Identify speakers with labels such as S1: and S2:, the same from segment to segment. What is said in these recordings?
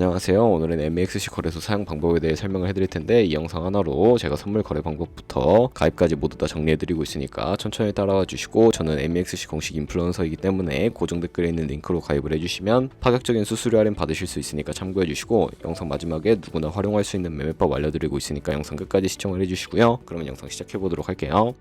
S1: 안녕하세요. 오늘은 MEXC 거래소 사용 방법에 대해 설명을 해드릴 텐데, 이 영상 하나로 제가 선물 거래 방법부터 가입까지 모두 다 정리해드리고 있으니까 천천히 따라와 주시고, 저는 MEXC 공식 인플루언서이기 때문에 고정 댓글에 있는 링크로 가입을 해주시면 파격적인 수수료 할인 받으실 수 있으니까 참고해 주시고, 영상 마지막에 누구나 활용할 수 있는 매매법 알려드리고 있으니까 영상 끝까지 시청을 해주시고요. 그러면 영상 시작해보도록 할게요.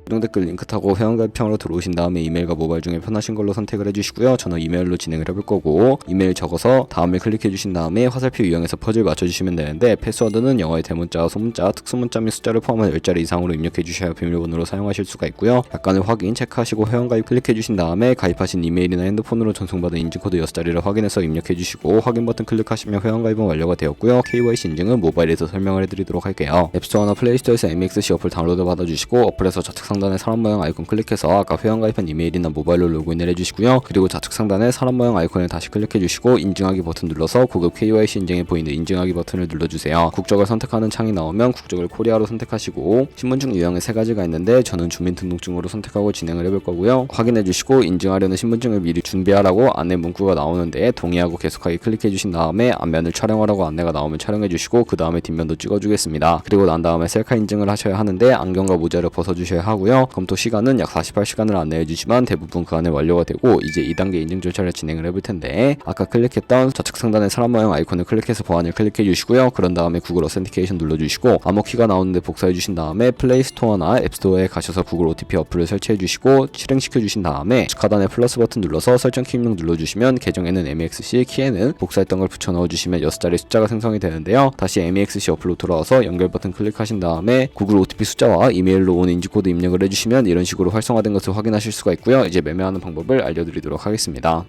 S1: 고정 댓글 링크 타고 회원가입창으로 들어오신 다음에 이메일과 모바일 중에 편하신 걸로 선택을 해주시고요. 저는 이메일로 진행을 해볼 거고, 이메일 적어서 다음을 클릭해주신 다음에 화살표 유형에서 퍼즐 맞춰주시면 되는데, 패스워드는 영어의 대문자, 소문자, 특수문자 및 숫자를 포함한 10자리 이상으로 입력해주셔야 비밀번호로 사용하실 수가 있고요. 약관을 확인, 체크하시고 회원가입 클릭해주신 다음에 가입하신 이메일이나 핸드폰으로 전송받은 인증코드 6자리를 확인해서 입력해주시고, 확인 버튼 클릭하시면 회원가입은 완료가 되었고요. KYC 인증은 모바일에서 설명을 해드리도록 할게요. 앱스토어나 플레이스토어에서 MEXC 어플 다운로드 받아주시고, 어플에서 좌측 상단에 사람 모양 아이콘 클릭해서 아까 회원가입한 이메일이나 모바일로 로그인을 해주시고요. 그리고 좌측 상단에 사람 모양 아이콘을 다시 클릭해주시고, 인증하기 버튼 눌러서 고급 KYC 인증에 보이는 인증하기 버튼을 눌러주세요. 국적을 선택하는 창이 나오면 국적을 코리아로 선택하시고, 신분증 유형에 3가지가 있는데 저는 주민등록증으로 선택하고 진행을 해볼 거고요. 확인해주시고, 인증하려는 신분증을 미리 준비하라고 안내 문구가 나오는데 동의하고 계속하기 클릭해주신 다음에 앞면을 촬영하라고 안내가 나오면 촬영해주시고, 그 다음에 뒷면도 찍어주겠습니다. 그리고 난 다음에 셀카 인증을 하셔야 하는데 안경과 모자를 벗어주셔야 하고요. 검토 시간은 약 48시간을 안내해주지만 대부분 그 안에 완료가 되고, 이제 2단계 인증 절차를 진행을 해볼 텐데, 아까 클릭했던 좌측 상단의 사람 모양 아이콘을 클릭해서 보안을 클릭해 주시고요. 그런 다음에 구글 어센티케이션 눌러주시고, 암호키가 나오는데 복사해 주신 다음에 플레이스토어나 앱스토어에 가셔서 구글 OTP 어플을 설치해 주시고 실행시켜 주신 다음에 하단에 플러스 버튼 눌러서 설정 키 입력 눌러주시면 계정에는 MEXC, 키에는 복사했던 걸 붙여 넣어주시면 6자리 숫자가 생성이 되는데요. 다시 MEXC 어플로 돌아와서 연결 버튼 클릭하신 다음에 구글 OTP 숫자와 이메일로 온 인증코드 입력을 해주시면 이런 식으로 활성화된 것을 확인하실 수가 있고요. 이제 매매하는 방법을 알려드리도록 하겠습니다.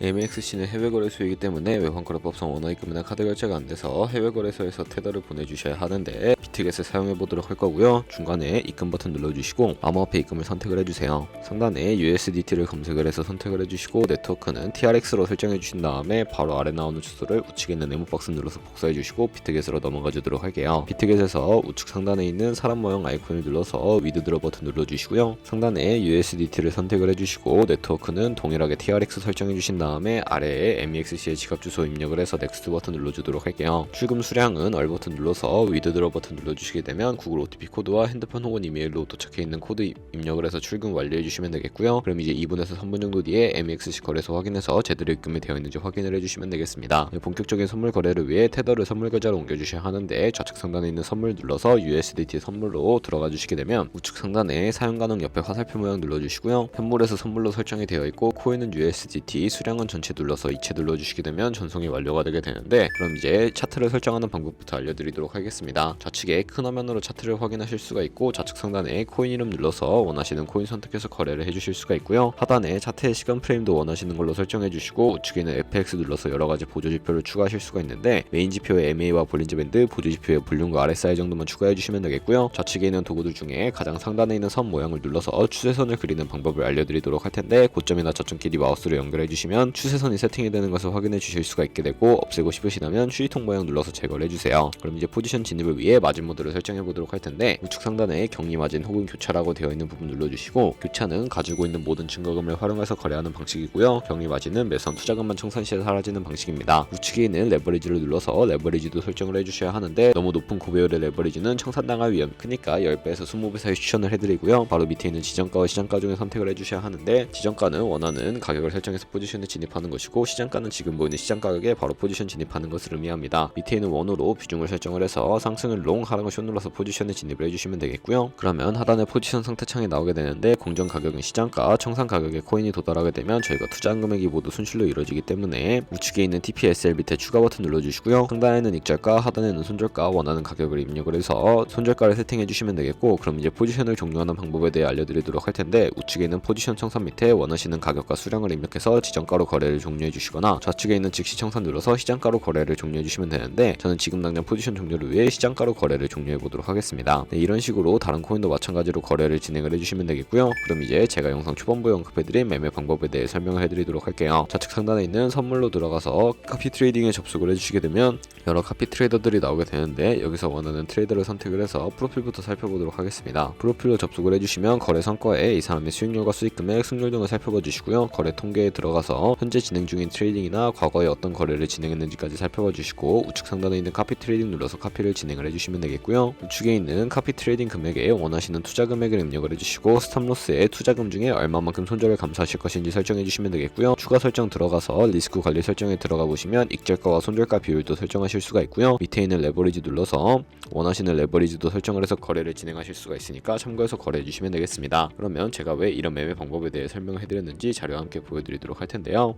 S1: MEXC는 해외 거래소이기 때문에 외환거래법상 원화입금이나 카드 결제가 안 돼서 해외 거래소에서 테더를 보내주셔야 하는데, 비트겟을 사용해 보도록 할 거고요. 중간에 입금 버튼 눌러주시고 암호화폐 입금을 선택을 해주세요. 상단에 USDT를 검색을 해서 선택을 해주시고, 네트워크는 TRX로 설정해 주신 다음에 바로 아래 나오는 주소를 우측에 있는 네모 박스 눌러서 복사해 주시고 비트겟으로 넘어가 주도록 할게요. 비트겟에서 우측 상단에 있는 사람 모양 아이콘을 눌러서 위드드로 버튼 눌러주시고요. 상단에 USDT를 선택을 해주시고, 네트워크는 동일하게 TRX 설정해 주신 다음에 아래에 MEXC의 지갑 주소 입력을 해서 넥스트 버튼 눌러주도록 할게요. 출금 수량은 얼 버튼 눌러서 위드드로 버튼 눌러주시게 되면 구글 OTP 코드와 핸드폰 혹은 이메일로 도착해 있는 코드 입력을 해서 출금 완료해 주시면 되겠고요. 그럼 이제 2분에서 3분 정도 뒤에 MEXC 거래소 확인해서 제대로 입금이 되어 있는지 확인을 해주시면 되겠습니다. 본격적인 선물 거래를 위해 테더를 선물 계좌로 옮겨주셔야 하는데, 좌측 상단에 있는 선물 눌러서 USDT 선물로 들어가 주시게 되면 우측 상단에 사용 가능 옆에 화살표 모양 눌러주시고요. 현물에서 선물로 설정이 되어 있고 코인은 USDT, 수량은 전체 눌러서 이체 눌러주시게 되면 전송이 완료가 되게 되는데, 그럼 이제 차트를 설정하는 방법부터 알려드리도록 하겠습니다. 좌측에 큰 화면으로 차트를 확인하실 수가 있고, 좌측 상단에 코인 이름 눌러서 원하시는 코인 선택해서 거래를 해주실 수가 있고요. 하단에 차트의 시간 프레임도 원하시는 걸로 설정해 주시고, 우측에 있는 FX 눌러서 여러가지 보조 지표를 추가하실 수가 있는데, 메인 지표의 MA와 볼린저 밴드, 보조 지표의 볼륨과 RSI 정도만 추가해 주시면 되겠고요. 좌측에 있는 도구들 중에 가장 상단에 있는 선 모양을 눌러서 추세선을 그리는 방법을 알려드리도록 할 텐데, 고점이나 저점끼리 마우스로 연결해 주시면 추세선이 세팅이 되는 것을 확인해 주실 수가 있게 되고, 없애고 싶으시다면 추이통 모양 눌러서 제거를 해주세요. 그럼 이제 포지션 진입을 위해 마진 모드를 설정해 보도록 할 텐데, 우측 상단에 격리 마진 혹은 교차라고 되어 있는 부분 눌러주시고, 교차는 가지고 있는 모든 증거금을 활용해서 거래하는 방식이고요. 격리 마진은 매선 투자금만 청산 시에 사라지는 방식입니다. 우측에 있는 레버리지를 눌러서 레버리지도 설정을 해주셔야 하는데, 너무 높은 고배율의 레버리지는 청산당할 위험이 크니까 10배에서 20배 사이 추천을 해드리고요. 바로 밑에 있는 지정가와 시장가 중에 선택을 해주셔야 하는데, 지정가는 원하는 가격을 설정해서 포지션에 진입하는 것이고, 시장가는 지금 보이는 시장 가격에 바로 포지션 진입하는 것을 의미합니다. 밑에 있는 원으로 비중을 설정을 해서 상승을 롱, 하락을 숏 눌러서 포지션에 진입을 해주시면 되겠고요. 그러면 하단에 포지션 상태 창이 나오게 되는데, 공정 가격은 시장가, 청산 가격에 코인이 도달하게 되면 저희가 투자한 금액이 모두 순실로 이루어지기 때문에 우측에 있는 TPSL 밑에 추가 버튼 눌러주시고요. 상단에는 익절가, 하단에는 손절가, 원하는 가격을 입력을 해서 손절가를 세팅해 주시면 되겠고, 그럼 이제 포지션을 종료하는 방법에 대해 알려드리도록 할 텐데, 우측에 있는 포지션 청산 밑에 원하시는 가격과 수량을 입력해서 지정가로 거래를 종료해 주시거나, 좌측에 있는 즉시 청산 눌러서 시장가로 거래를 종료해 주시면 되는데, 저는 지금 당장 포지션 종료를 위해 시장가로 거래를 종료해 보도록 하겠습니다. 네, 이런 식으로 다른 코인도 마찬가지로 거래를 진행을 해주시면 되겠고요. 그럼 이제 제가 영상 초반부에 언급해드린 매매 방법에 대해 설명을 해드리도록 할게요. 좌측 상단에 있는 선물로 들어가서 카피 트레이딩에 접속을 해주시게 되면 여러 카피 트레이더들이 나오게 되는데, 여기서 원하는 트레이더를 선택을 해서 프로필부터 살펴보도록 하겠습니다. 프로필로 접속을 해주시면 거래 성과에 이 사람의 수익률과 수익금액, 승률 등을 살펴봐 주시고요. 거래 통계에 들어가서 들어가서 현재 진행 중인 트레이딩이나 과거에 어떤 거래를 진행했는지까지 살펴봐 주시고 우측 상단에 있는 카피 트레이딩 눌러서 카피를 진행을 해주시면 되겠고요. 우측에 있는 카피 트레이딩 금액에 원하시는 투자 금액을 입력을 해주시고 스탑로스에 투자금 중에 얼마만큼 손절을 감수하실 것인지 설정해 주시면 되겠고요. 추가 설정 들어가서 리스크 관리 설정에 들어가 보시면 익절가와 손절가 비율도 설정하실 수가 있고요. 밑에 있는 레버리지 눌러서 원하시는 레버리지도 설정을 해서 거래를 진행하실 수가 있으니까 참고해서 거래해 주시면 되겠습니다. 그러면 제가 왜 이런 매매 방법에 대해 설명을 해드렸는지 자료와 함께 보여드리도록 할 텐데요.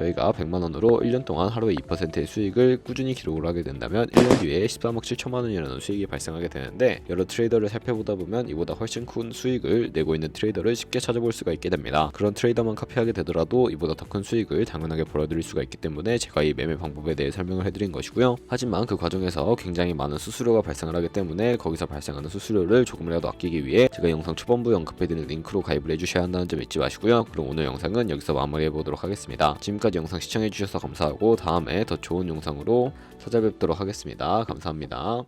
S1: 저희가 100만원으로 1년 동안 하루에 2%의 수익을 꾸준히 기록을 하게 된다면 1년 뒤에 13억 7천만원이라는 수익이 발생하게 되는데, 여러 트레이더를 살펴보다 보면 이보다 훨씬 큰 수익을 내고 있는 트레이더를 쉽게 찾아볼 수가 있게 됩니다. 그런 트레이더만 카피하게 되더라도 이보다 더 큰 수익을 당연하게 벌어들일 수가 있기 때문에 제가 이 매매 방법에 대해 설명을 해드린 것이고요. 하지만 그 과정에서 굉장히 많은 수수료가 발생을 하기 때문에 거기서 발생하는 수수료를 조금이라도 아끼기 위해 제가 영상 초반부에 언급해드린 링크로 가입을 해주셔야 한다는 점 잊지 마시고요. 그럼 오늘 영상은 여기서 마무리해보도록 하겠습니다. 지금까지 영상 시청해주셔서 감사하고 다음에 더 좋은 영상으로 찾아뵙도록 하겠습니다. 감사합니다.